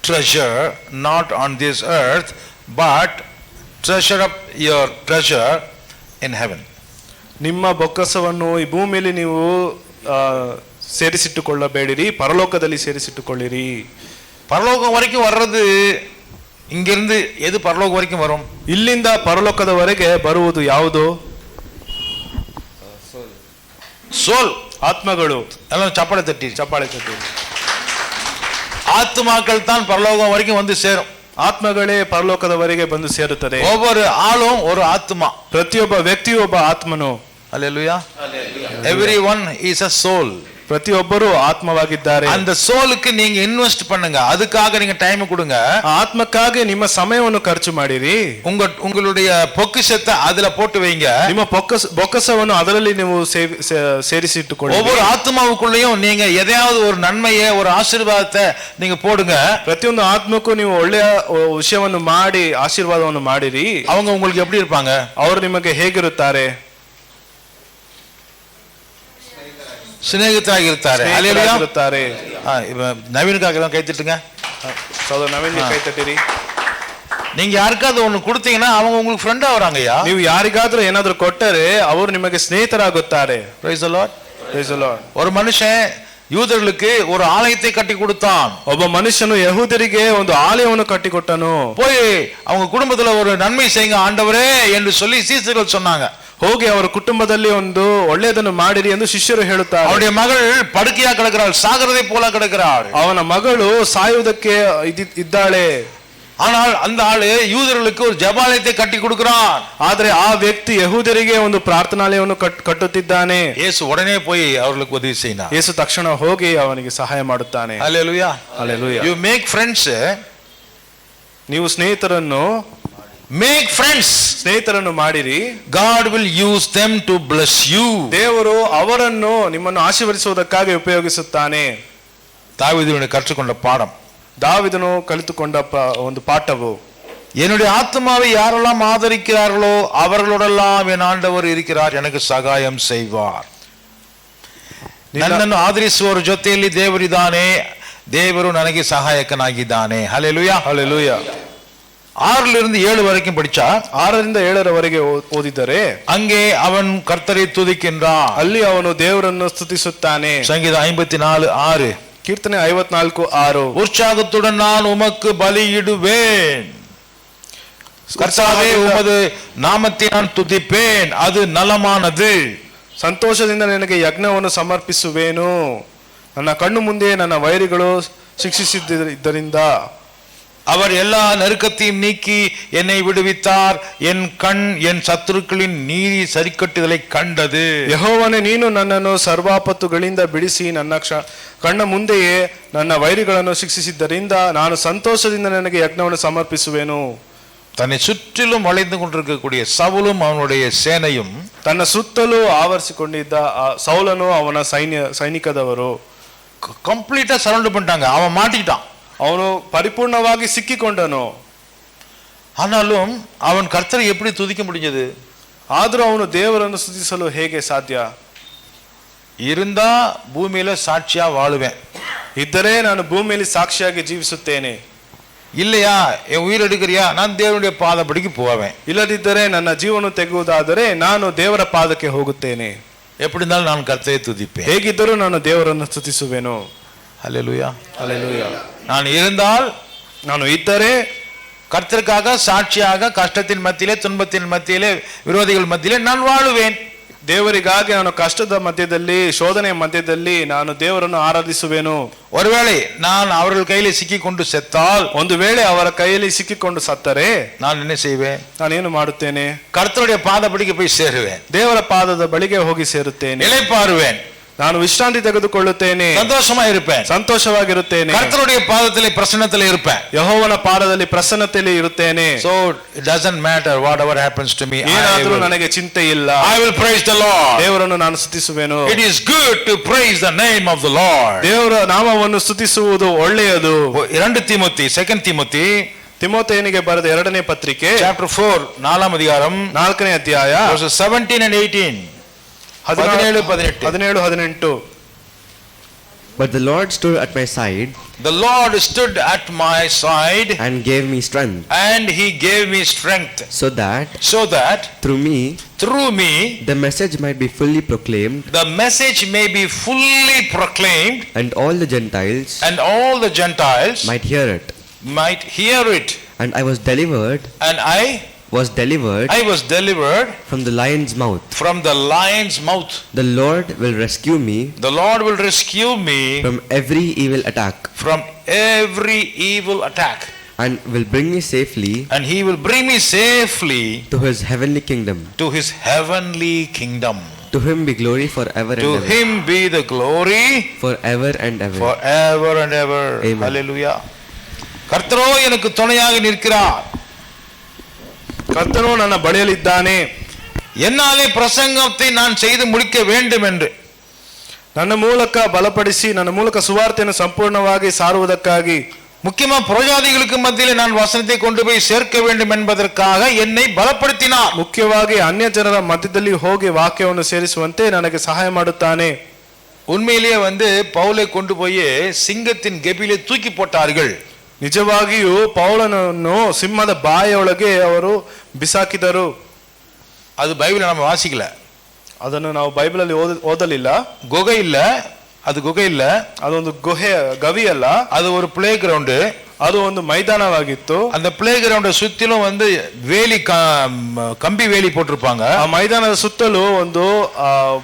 treasure not on this earth but treasure up your treasure in heaven. ನಿಮ್ಮ ಬೊಕ್ಕಸವನ್ನು ಈ ಭೂಮಿಯಲ್ಲಿ ನೀವು ಸೇರಿಸಿಟ್ಟುಕೊಳ್ಳಬೇಡಿರಿ, ಪರಲೋಕದಲ್ಲಿ ಸೇರಿಸಿಟ್ಟುಕೊಳ್ಳಿರಿ. பரலோகம் வரைக்கும் வர்றது இங்கிருந்து எது பரலோகம் வரைக்கும் வரும்? ಇಲ್ಲಿಂದ ಪರಲೋಕದವರೆಗೆ ಬರುವುದು ಯಾವುದು? சோல், ಆತ್ಮಗಳು. எல்லாம் சப்பாளை தட்டி ஆத்மாக்கள் தான் பரலோகம் வரைக்கும் வந்து சேரும். ಆತ್ಮಗಳೇ ಪರಲೋಕದವರೆಗೆ ಬಂದು ಸೇರುತ್ತದೆ. ஒவ்வொரு ஆளும் ஒரு ஆத்மா, ಪ್ರತಿಯೊಬ್ಬ ವ್ಯಕ್ತಿಯು ಒಬ್ಬ ಆತ್ಮನು. Hallelujah. Everyone is a soul. ಪ್ರತಿಯೊಬ್ಬರು ಆತ್ಮವಾಗಿದ್ದಾರೆ. அந்த சோலுக்கு நீங்க இன்வெஸ்ட் பண்ணுங்க, அதுக்காக நீங்க டைம் கொடுங்க. ಆತ್ಮಕ್ಕಾಗಿ ನಿಮ್ಮ ಸಮಯವನ್ನು ಖರ್ಚು ಮಾಡಿರಿ. உங்களுடைய பொக்கிஷத்தை அதுல போட்டு வைங்க. ನಿಮ್ಮ ಬೊಕ್ಕಸವನ್ನು ಅದರಲ್ಲಿ ನೀವು ಸೇರಿಸಿಟ್ಟುಕೊಳ್ಳಿ. ஒவ்வொரு ஆத்மாவுக்குள்ளேயும் நீங்க எதையாவது ஒரு நன்மையை ஒரு ஆசீர்வாதத்தை நீங்க போடுங்க. ಪ್ರತಿಯೊಂದು ಆತ್ಮಕ್ಕೂ ನೀವು ಒಳ್ಳೆಯ ವಿಷಯವನ್ನು ಮಾಡಿ ಆಶೀರ್ವಾದವನ್ನು ಮಾಡಿರಿ. அவங்க உங்களுக்கு எப்படி இருப்பாங்க? ಅವರು ನಿಮಗೆ ಹೇಗಿರುತ್ತಾರೆ? ಸ್ನೇಹಿತರಾಗಿರ್ತಾರೆ. ಹಲ್ಲೆಲೂಯಾ. ನವೀನ್ಗಾಗಿ ಕೈ ತಟ್ಟುங்க. ಸಹೋದರ ನವೀನ್ಗೆ ಕೈ ತಟ್ಟಿರಿ. நீங்க யாருக்காவது ஒண்ணு கொடுத்தீங்கன்னா அவங்க உங்களுக்கு ஃப்ரெண்டா வராங்கய்யா. ನೀವು ಯಾರಿಗಾದ್ರೂ ಏನಾದ್ರೂ ಕೊಟ್ಟರೆ ಅವರು ನಿಮಗೆ ಸ್ನೇಹಿತರಾಗುತ್ತಾರೆ. Praise the Lord. Praise the Lord. ஒரு மனுஷன் யூதர்களுக்கு ஒரு ஆலயத்தை கட்டி கொடுத்தான். ಒಬ್ಬ ಮನುಷ್ಯನು ಯಹೂದರಿಗೆ ಒಂದು ಆಲಯವನ್ನು ಕಟ್ಟಿಕೊಟ್ಟನು. போய் அவங்க குடும்பத்துல ஒரு நன்மை செய்யுங்க ஆண்டவரே என்று சொல்லி சீசர்கள் சொன்னாங்க. ಹೋಗಿ ಅವರ ಕುಟುಂಬದಲ್ಲಿ ಒಂದು ಒಳ್ಳೆಯದನ್ನು ಮಾಡಿರಿ ಎಂದು ಶಿಷ್ಯರು ಹೇಳುತ್ತಾರೆ. அவருடைய மகள் படுக்கையா கிடக்கிறாள், சாகிறதை போல கிடக்கிறாள். ಅವನ ಮಗಳು ಸಾಯುವುದಕ್ಕೆ ಇದ್ದಾಳೆ. ஆனால் அந்த ஆளு யூதர்களுக்கு ஒரு ஜெபாலயத்தை கட்டி கொடுக்கிறான். ಆದ್ರೆ ಆ ವ್ಯಕ್ತಿ ಯಹೂದರಿಗೆ ಒಂದು ಪ್ರಾರ್ಥನಾಲಯವನ್ನು ಕಟ್ಟುತ್ತಿದ್ದಾನೆ. ಯೇಸು உடனே போய் அவர்களுக்கு உதவி செய்தார். ಯೇಸು ತಕ್ಷಣ ಹೋಗಿ ಅವನಿಗೆ ಸಹಾಯ ಮಾಡುತ್ತಾನೆ. Hallelujah. Hallelujah. You make friends. ನೀವು ಸ್ನೇಹಿತರನ್ನು ಮಾಡಿರಿ. God will use them to bless you. ದೇವರು ಅವರನ್ನು ನಿಮ್ಮನ್ನು ಆಶೀರ್ವದಿಸುವುದಕ್ಕಾಗಿ ಉಪಯೋಗಿಸುತ್ತಾನೆ. தாவீது கற்றுக்கொண்ட பாடம், தாவீದನು ಕಲಿತುಕೊಂಡ ಒಂದು ಪಾಠವು, என்னுடைய ஆத்மாவை யாரெல்லாம் ஆதரிக்கிறார்களோ அவர்களோடெல்லாம் என் ஆண்டவர் இருக்கிறார், எனக்கு சகாயம் செய்வார். ನನ್ನನ್ನು ಆದರಿಸುವವರ ಜೊತೆಯಲ್ಲಿ ದೇವರಿದ್ದಾನೆ, ದೇವರು ನನಗೆ ಸಹಾಯಕನಾಗಿದ್ದಾನೆ. ಹಲ್ಲೆಲೂಯಾ. ಹಲ್ಲೆಲೂಯಾ. 6 7 ವರೆக்கும் படிச்சா, 6 7 ವರೆಗೆ ಓದಿದರೆ அங்கே அவன் கர்த்தரை துதிக்கின்றான். ಅಲ್ಲಿ ಅವನು ದೇವರನ್ನು ಸ್ತುತಿಸುತ್ತಾನೆ. ಸಂಗೀತ 54 6, ಕೀರ್ತನೆ 54 6. உற்சாகத்துடன் நான் உமக்கு பலியிடுவேன், கர்த்தாவே உமது நாமத்தை நான் துதிப்பேன், அது நலமானது. ಸಂತೋಷದಿಂದ ನಿನಗೆ ಯಜ್ಞವನ್ನು ಸಮರ್ಪಿಸುವೇನು, ನನ್ನ ಕಣ್ಣು ಮುಂದೆ ನನ್ನ ವೈರಿಗಳು ಶಿಕ್ಷಿಸಿದ್ದರಿಂದ. அவர் எல்லா நெருக்கத்தையும் நீக்கி என்னை விடுவித்தார், என் கண் என் சத்துருக்களின் நீதி சரிக்கட்டுதலை கண்டது. ಯೆಹೋವನೇ, ನೀನು ನನ್ನನ್ನು ಸರ್ವಾಪತ್ತುಗಳಿಂದ ಬಿಡಿಸಿ ನನ್ನ ಕಣ್ಣ ಮುಂದೆಯೇ ನನ್ನ ವೈರಿಗಳನ್ನು ಶಿಕ್ಷಿಸಿದ್ದರಿಂದ ನಾನು ಸಂತೋಷದಿಂದ ನನಗೆ ಯಜ್ಞವನ್ನು ಸಮರ್ಪಿಸುವೆನು. தன்னை சுற்றிலும் வளைந்து கொண்டிருக்கக்கூடிய சவுலும் அவனுடைய சேனையும், ತನ್ನ ಸುತ್ತಲೂ ಆವರಿಸಿಕೊಂಡಿದ್ದ ಸೌಲನು ಅವನ ಸೈನಿಕದವರು ಕಂಪ್ಲೀಟಾ ಸರೌಂಡ್ பண்ணிட்டாங்க. அவன் மாட்டிக்கிட்டான், ಅವನು ಪರಿಪೂರ್ಣವಾಗಿ ಸಿಕ್ಕಿಕೊಂಡನು. ஆனாலும் அவன் கர்த்தரை எப்படி துதிக்க முடிஞ்சது? ಆದರೂ ಅವನು ದೇವರನ್ನು ಸ್ತುತಿಸಲು ಹೇಗೆ ಸಾಧ್ಯ? இருந்தா பூமியில சாட்சியா வாழுவேன், ಇದ್ದರೆ ನಾನು ಭೂಮಿಯಲ್ಲಿ ಸಾಕ್ಷಿಯಾಗಿ ಜೀವಿಸುತ್ತೇನೆ. இல்லையா என் உயிர் எடுக்கிறியா, நான் தேவனுடைய பாதப்படிக்கு போவேன். ಇಲ್ಲದಿದ್ದರೆ ನನ್ನ ಜೀವನ ತೆಗೆಯುವುದಾದರೆ ನಾನು ದೇವರ ಪಾದಕ್ಕೆ ಹೋಗುತ್ತೇನೆ. எப்படி இருந்தாலும் நான் கர்த்தரை துதிப்பேன், ಹೇಗಿದ್ದರೂ ನಾನು ದೇವರನ್ನು ಸ್ತುತಿಸುವೆನು. ஹல்லேலூயா. ಹಲ್ಲೆಲೂಯಾ. நான் இருந்தால், ನಾನು ಇದ್ದರೆ கர்த்தருக்காக சாட்சியாக கஷ்டத்தின் மத்தியிலே, துன்பத்தின் மத்தியிலே, விரோதிகள் மத்தியிலே நான் வாழுவேன். ದೇವರಿಗಾಗಿ ನಾನು ಕಷ್ಟದ ಮಧ್ಯದಲ್ಲಿ, ಶೋಧನೆಯ ಮಧ್ಯದಲ್ಲಿ ನಾನು ದೇವರನ್ನು ಆರಾಧಿಸುವೆನು. ஒருவேளை நான் அவர்கள் கையிலே சிக்கிக்கொண்டு செத்தால், ಒಂದು ವೇಳೆ ಅವರ ಕೈಯಲ್ಲಿ ಸಿಕ್ಕಿಕೊಂಡು ಸತ್ತರೆ நான் என்ன செய்வேன்? ನಾನೇನು ಮಾಡುತ್ತೇನೆ? கர்த்தருடைய பாதப்படிக்கு போய் சேருவேன், ದೇವರ ಪಾದದ ಬಳಿಗೆ ಹೋಗಿ ಸೇರುತ್ತೇನೆ, இளைப்பாறுவேன், ನಾನು ವಿಶ್ರಾಂತಿ ತೆಗೆದುಕೊಳ್ಳುತ್ತೇನೆ, சந்தோஷமா இருப்பேன், ಸಂತೋಷವಾಗಿರುತ್ತೇನೆ, கர்த்தருடைய பாதத்திலே பிரசன்னத்திலே இருப்பேன், ಯೆಹೋವನ ಪಾದದಲ್ಲಿ ಪ್ರಸನ್ನತೆಯಲ್ಲಿ ಇರುತ್ತೇನೆ. So it doesn't matter whatever happens to me, ಏನಾದರೂ ನನಗೆ ಚಿಂತೆ ಇಲ್ಲ, I will praise the Lord. ದೇವರನ್ನು ನಾನು ಸ್ತುತಿಸುವೆನು. It is good to praise the name of the Lord. ದೇವರ ನಾಮವನ್ನು ಸ್ತುತಿಸುವುದು ಒಳ್ಳೆಯದು. 2 ತಿಮೋಥಿ ತಿಮೋಥೆಯನಿಗೆ ಬರೆದ 2ನೇ ಪತ್ರಿಕೆ chapter 4 4ಾம் அதிகாரம் 4ನೇ ಅಧ್ಯಾಯ verses 17 and 18. 17 18. But the Lord stood at my side, The Lord stood at my side and gave me strength, and he gave me strength, so that so that through me the message might be fully proclaimed, the message may be fully proclaimed, and all the Gentiles might hear it. And I was delivered from the lion's mouth. The Lord will rescue me from every evil attack, and will bring me safely and he will bring me safely to his heavenly kingdom. To him be glory forever and To ever. him be the glory Forever and ever. forever and ever. Amen. Hallelujah. கர்த்தரோ எனக்கு துணையாக நிற்கிறார், ಕರ್ತನು ನನ್ನ ಬಳಿಯಲ್ಲಿದ್ದಾನೆ. என்னாலே பிரசங்கத்தை நான் செய்து முடிக்க வேண்டும் என்று, ನನ್ನ ಮೂಲಕ ಬಲಪಡಿಸಿ, ನನ್ನ ಮೂಲಕ ಸುವಾರ್ತೆಯನ್ನು ಸಂಪೂರ್ಣವಾಗಿ ಸಾರುವುದಕ್ಕಾಗಿ, முக்கியமா புறஜாதிகளுக்கு மத்தியிலே நான் வசனத்தை கொண்டு போய் சேர்க்க வேண்டும் என்பதற்காக என்னை பலப்படுத்தினார். ಮುಖ್ಯವಾಗಿ ಅನ್ಯ ಜನರ ಮಧ್ಯದಲ್ಲಿ ಹೋಗಿ ವಾಕ್ಯವನ್ನು ಸೇರಿಸುವಂತೆ ನನಗೆ ಸಹಾಯ ಮಾಡುತ್ತಾನೆ. உண்மையிலேயே பவுலை கொண்டு போய் சிங்கத்தின் கெபியிலே தூக்கி போட்டார்கள். ನಿಜವಾಗಿಯೂ ಪೌಲನನ್ನು ಸಿಂಹದ ಬಾಯಿಯೊಳಗೆ ಅವರು ಬಿಸಾಕಿದರು. அது பைபிள் நம்ம வாசிக்கல, ಅದನ್ನು ನಾವು ಬೈಬಲಲ್ಲಿ ಓದಲಿಲ್ಲ. குகை இல்ல, அது குகை இல்ல, ಅದೊಂದು ಗುಹೆ ಗವಿ ಅಲ್ಲ, அது ஒரு பிளே கிரவுண்டு. ಅದು ಒಂದು ಮೈದಾನವಾಗಿತ್ತು. அந்த பிளே கிரவுண்ட சுத்திலும் வேலி கம்பி வேಲಿ போட்டிருப்பாங்க. ಆ ಮೈದಾನದ ಸುತ್ತಲೂ ಒಂದು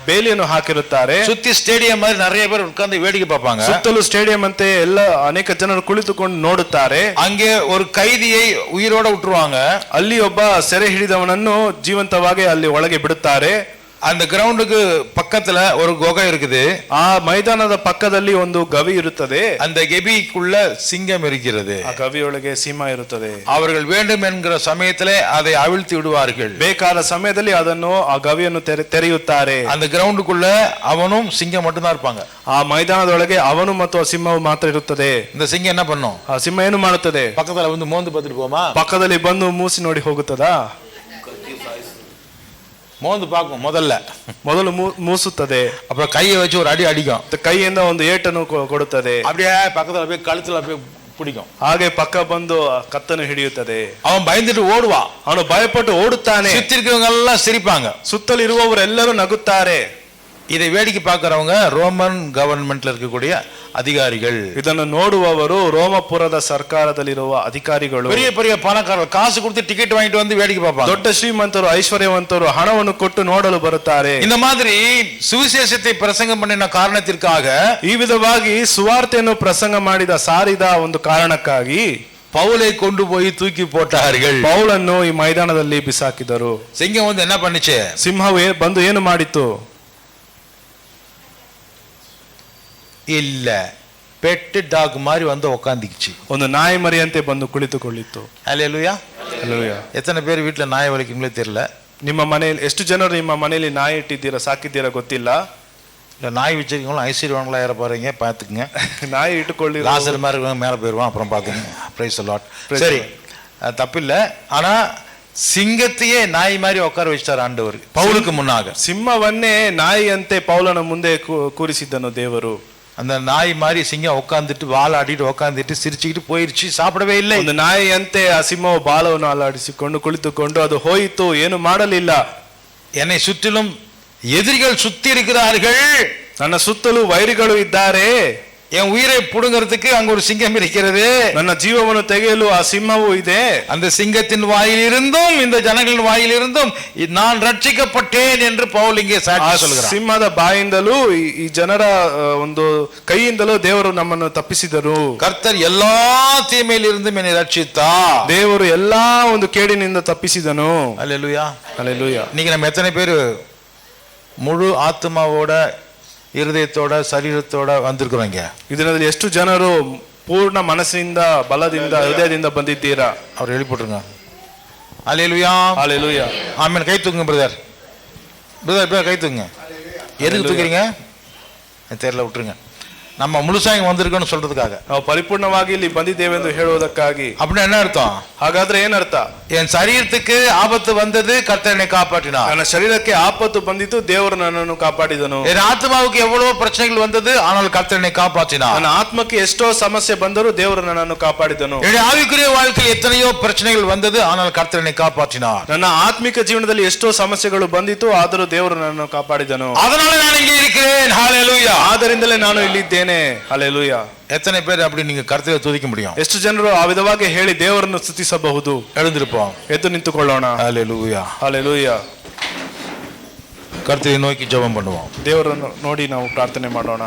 ಬೇಲಿಯನ್ನು ಹಾಕಿರುತ್ತಾರೆ. சுத்தி ஸ்டேடியம் மாதிரி நிறைய பேர் உட்கார்ந்து வேடிக்கை பார்ப்பாங்க. ಸುತ್ತಲೂ ಸ್ಟೇಡಿಯಂ ಅಂತೆ ಎಲ್ಲ ಅನೇಕ ಜನರು ಕುಳಿತುಕೊಂಡು ನೋಡುತ್ತಾರೆ. அங்கே ஒரு கைதியை உயிரோட விட்டுருவாங்க. ಅಲ್ಲಿ ಒಬ್ಬ ಸೆರೆ ಹಿಡಿದವನನ್ನು ಜೀವಂತವಾಗಿ ಅಲ್ಲಿ ಒಳಗೆ ಬಿಡುತ್ತಾರೆ. அந்த கிரவுண்டுக்கு பக்கத்துல ஒரு குகை இருக்குது. ಆ ಮೈದಾನದ ಪಕ್ಕದಲ್ಲಿ ಒಂದು ಗವಿ ಇರುತ್ತದೆ. அந்த கெபிக்குள்ள சிங்கம் இருக்கிறது. ಆ ಗವಿಯೊಳಗೆ ಸಿಂಹ ಇರುತ್ತದೆ. அவர்கள் வேண்டும் என்கிற சமயத்திலே அதை அவிழ்த்து விடுவார்கள். ಬೇಕಾದ ಸಮಯದಲ್ಲಿ ಅದನ್ನು ಆ ಗವಿಯನ್ನು ತೆರೆಯುತ್ತಾರೆ. அந்த கிரவுண்டுக்குள்ள அவனும் சிங்கம் மட்டும் தான் இருப்பாங்க. ಆ ಮೈದಾನದೊಳಗೆ ಅವನು ಮತ್ತು ಆ ಸಿಂಹವು ಮಾತ್ರ ಇರುತ್ತದೆ. இந்த சிங்கம் என்ன பண்ணும்? ಆ ಸಿಂಹ ಏನು ಮಾಡುತ್ತದೆ? பக்கத்துல மோந்து பார்த்துட்டு போமா? ಪಕ್ಕದಲ್ಲಿ ಬಂದು ಮೂಸಿ ನೋಡಿ ಹೋಗುತ್ತದಾ? மோந்து பார்க்கும், ಮೊದಲು ಮೂಸುತ್ತದೆ. அப்புறம் கையை வச்சு ஒரு அடி அடிக்கும். ಕೈಯಿಂದ ಒಂದು ಏಟನ್ನು ಕೊಡುತ್ತದೆ. அப்படியே பக்கத்துல போய் கழுத்துல போய் பிடிக்கும். ಹಾಗೆ ಪಕ್ಕ ಬಂದು ಕತ್ತನ್ನು ಹಿಡಿಯುತ್ತದೆ. அவன் பயந்துட்டு ஓடுவான். ಅವನು ಭಯಪಟ್ಟು ಓಡುತ್ತಾನೆ. சுத்தி இருக்கிறவங்க எல்லாம் சிரிப்பாங்க. ಸುತ್ತಲಿರುವವರೆಲ್ಲರೂ ನಗುತ್ತಾರೆ. இதை வேடிக்கை பார்க்கிறவங்க ரோமன் கவர்மெண்ட்ல இருக்கக்கூடிய அதிகாரிகள். ಇದನ್ನು ನೋಡುವವರು ರೋಮಪುರದ ಸರ್ಕಾರದಲ್ಲಿರುವ ಅಧಿಕಾರಿಗಳು. பெரிய பெரிய பணக்காரர்கள் காசு கொடுத்து டிக்கெட் வாங்கிட்டு வந்து வேடிக்கை பார்ப்பாங்க. ದೊಡ್ಡ ಶ್ರೀಮಂತರು ಐಶ್ವರ್ಯವಂತರು ಹಣವನ್ನು ಕೊಟ್ಟು ನೋಡಲು ಬರುತ್ತಾರೆ. இந்த மாதிரி சுவிசேஷத்தை பிரசங்கம் பண்ணின காரணத்திற்காக, ಈ ವಿಧವಾಗಿ ಸುವಾರ್ತೆಯನ್ನು ಪ್ರಸಂಗ ಸಾರಿದ ಒಂದು ಕಾರಣಕ್ಕಾಗಿ பவுலை கொண்டு போய் தூக்கி போட்டார்கள். ಪೌಲನ್ನು ಈ ಮೈದಾನದಲ್ಲಿ ಬಿಸಾಕಿದರು. சிங்கம் என்ன பண்ணுச்சு? ಸಿಂಹವು ಬಂದು ಏನು ಮಾಡಿತು? இல்ல, பெட் டாக் மாதிரி வந்து உட்காந்துக்குச்சு. ಒಂದು ನಾಯಿ ಮರಿಯಂತೆ ಬಂದು ಕುಳಿತುಕೊಳ್ಳಿತ್ತು. அல்லேலூயா. அல்லேலೂಯಾ. எத்தனை பேர் வீட்டுல நாய் வளர்க்கீங்களோ தெரியல. ನಿಮ್ಮ ಮನೆಯಲ್ಲಿ ಎಷ್ಟು ಜನರು ನಿಮ್ಮ ಮನೆಯಲ್ಲಿ ನಾಯಿ ಇಟ್ಟಿದ್ದೀರಾ, ಸಾಕಿದ್ದೀರಾ ಗೊತ್ತಿಲ್ಲ. இல்ல, நாய் வச்சிருக்கவங்களும் ஐஸ்வர்யவான்களா ஏற பாருங்க, பாத்துக்குங்க. ನಾಯಿ ಇಟ್ಟುಕೊಳ್ಳಿ. லாசர் மாதிரி இருக்கவங்க மேல போயிருவான், அப்புறம் பாத்துங்க. Praise the Lord. சரி, தப்பில்லை. ஆனா ಸಿಂಗತೆಯೇ ನಾಯಿ ಮಾರಿ ಒಕ್ಕಾರ ವಹಿಸ್ತಾರ ಆಂಡವರು ಪೌಲಕ್ಕೆ ಮುನ್ನಾಗ. ಸಿಂಹವನ್ನೇ ನಾಯಿಯಂತೆ ಪೌಲನ ಮುಂದೆ ಕೂರಿಸಿದ್ದನು ದೇವರು. அந்த நாய் மாதிரி சிங்கம் உட்காந்துட்டு வாலாடிட்டு உட்காந்துட்டு சிரிச்சுக்கிட்டு போயிருச்சு, சாப்பிடவே இல்லை. ಒಂದು ನಾಯಿಯಂತೆ ಆ ಸಿಂಹವು ಬಾಲವನ್ನು ಅಲ್ಲಾಡಿಸಿಕೊಂಡು ಕುಳಿತುಕೊಂಡು ಅದು ಹೋಯಿತು, ಏನು ಮಾಡಲಿಲ್ಲ. என்னை சுற்றிலும் எதிரிகள் சுத்தி இருக்கிறார்கள், ನನ್ನ ಸುತ್ತಲೂ ವೈರಿಗಳು ಇದ್ದಾರೆ. என் உயிரை புடுங்கிறதுக்கு அங்க ஒரு சிங்கம் இருக்கிறது, ನನ್ನ ಜೀವವನ್ನು ತೆಗೆಯಲು ಆ ಸಿಂಹವು ಇದೆ. அந்த சிங்கத்தின் வாயிலிருந்தும் இந்த ஜனங்களின் வாயிலிருந்தும் நான் ரட்சிக்கப்பட்டேன் என்று பவுல் இங்கே சாட்சி சொல்கிறார். ಸಿಂಹದ ಬಾಯಿಂದಲೂ ಈ ಜನರ ಒಂದು ಕೈಯಿಂದಲೂ ದೇವರು ನಮ್ಮನ್ನು ತಪ್ಪಿಸಿದರು. கர்த்தர் எல்லா தீமையிலிருந்தும் என்னை ரட்சித்தார். ದೇವರು ಎಲ್ಲಾ ಒಂದು ಕೇಡಿನಿಂದ ತಪ್ಪಿಸಿದನು. அல்லேலூயா, அல்லேலூயா. இன்னைக்கு நம்ம எத்தனை பேர் முழு ஆத்மாவோட இருதயத்தோட சரீரத்தோட வந்திருக்கிறோங்க? ಇದರಲ್ಲಿ ಎಷ್ಟು ಜನರು ಪೂರ್ಣ ಮನಸ್ಸಿನಿಂದ ಬಲದಿಂದ ಹೃದಯದಿಂದ ಬಂದಿದ್ದೀರಾ? அவர் எழுப்பிட்டுருங்க. அல்லேலூயா, அல்லேலூயா. ஆமென். கை தூக்குங்க பிரதர், பிரதர் கை தூக்குங்க. எதுக்கு தூக்குறீங்க தெரியல, விட்டுருங்க. நம்ம முழுசா இங்க வந்திருக்கோம்னு சொல்றதுக்காக, ನಾವು ಪರಿಪೂರ್ಣವಾಗಿ ಇಲ್ಲಿ ಬಂದಿದ್ದೇವೆ ಎಂದು ಹೇಳುವುದಕ್ಕಾಗಿ. அப்படின்னா என்ன அர்த்தம்? ಹಾಗಾದ್ರೆ ಏನರ್ಥ? என் சரீரத்துக்கு ஆபத்து வந்தது, கர்த்தர் என்னை காப்பாற்றினார். ನನ್ನ ಶರೀರಕ್ಕೆ ಆಪತ್ತು ಬಂದಿತು, ದೇವರು ನನ್ನನ್ನು ಕಾಪಾಡಿದನು. என் ஆத்மாவுக்கு எவ்வளவு பிரச்சனைகள் வந்தது, ஆனால் கர்த்தர் என்னை காப்பாற்றினார். ನನ್ನ ಆತ್ಮಕ್ಕೆ ಎಷ್ಟೋ ಸಮಸ್ಯೆ ಬಂದರೂ ದೇವರು ನನ್ನನ್ನು ಕಾಪಾಡಿದನು. என்னுடைய ஆவிக்குரிய வாழ்க்கையில் எத்தனையோ பிரச்சனைகள் வந்தது, ஆனால் கர்த்தர் என்னை காப்பாற்றினார். ನನ್ನ ಆತ್ಮಿಕ ಜೀವನದಲ್ಲಿ ಎಷ್ಟೋ ಸಮಸ್ಯೆಗಳು ಬಂದಿತು, ಆದರೂ ದೇವರು ನನ್ನನ್ನು ಕಾಪಾಡಿದನು. அதனால நான் இங்கே இருக்கிறேன். ஹalleluya. ಆದ್ದರಿಂದಲೇ ನಾನು ಇಲ್ಲಿದ್ದೇನೆ. ಹಲ್ಲೆಲೂಯಾ. எத்தனை பேர் அப்படி நீங்க கர்த்தரை துதிக்க முடியும்? ಎಷ್ಟು ಜನರು ಆ ವಿಧವಾಗಿ ಹೇಳಿ ದೇವರನ್ನು ಸ್ತುತಿಸಬಹುದು? எழுந்திருப்போம், ಎದ್ದು ನಿಂತುಕೊಳ್ಳೋಣ. ஹalleluya, ಹಲ್ಲೆಲೂಯಾ. கர்த்தரை நோக்கி ஜெபம் பண்ணுவோம். ದೇವರನ್ನು ನೋಡಿ ನಾವು ಪ್ರಾರ್ಥನೆ ಮಾಡೋಣ.